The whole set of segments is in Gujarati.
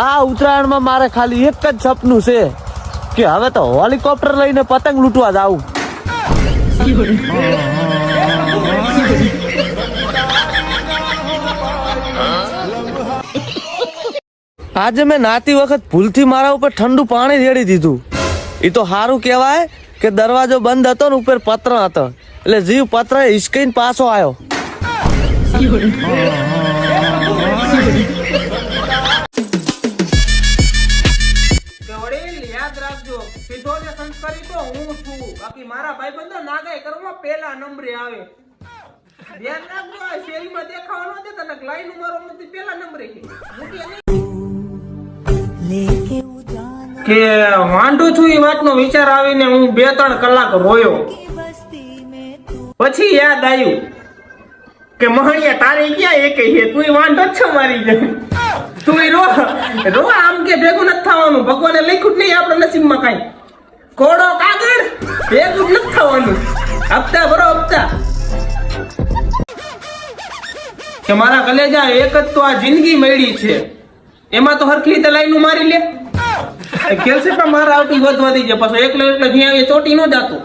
આ ઉત્તરાયણમાં મારે ખાલી એક જ સપનું છે કે હવે તો હેલિકોપ્ટર લઈને પતંગ લૂંટવા જાવું. આજે મેં નાતી વખત ભૂલથી મારા ઉપર ઠંડુ પાણી રેડી દીધું. એ તો સારું કહેવાય કે દરવાજો બંધ હતો ને ઉપર પત્ર હતો, એટલે જીવ પત્ર હિસકીને પાછો આવ્યો. યાદ રાખજો, સીધો જે સંસ્કારી તો હું છું, બાકી મારા ભાઈબંધો નાગાઈ કરવા પહેલા નંબરે આવે. ધ્યાન રાખજો, આ શેરીમાં દેખાવા ન દેતા ને લાઈન મારો નથી પહેલા નંબરે કે વાંઢું છું. એ વાતનો વિચાર આવીને હું 2-3 કલાક રોયો. પછી યાદ આવ્યું કે મહણિયા તારી ક્યાં એક છે, તું વાંઢો જ છો મારી જેમ. તું રો આમ કે ભેગું નથી થવાનું. ભગવાને લખ્યું જ નહીં આપણા નસીબમાં કઈ. કોડો કાગળ ભેગું નથી થવાનું. હપ્તા ભરો હપ્તા. કે મારા કલેજા એક જ તો આ જિંદગી મળી છે, એમાં તો હરખી રીતે લાઈન મારી લે. કેલ્શિયમ મારા આવતી વધવાથી છે, પાછો એકલો જ્યાં આવે ચોટી ન જાતો.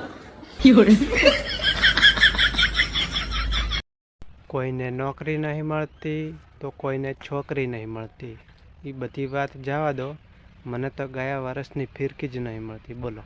કોઈને નોકરી નહીં મળતી તો કોઈને છોકરી નહીં મળતી. એ બધી વાત જવા દો, મને તો ગયા વર્ષની ફિરકી જ નહીં મળતી. બોલો.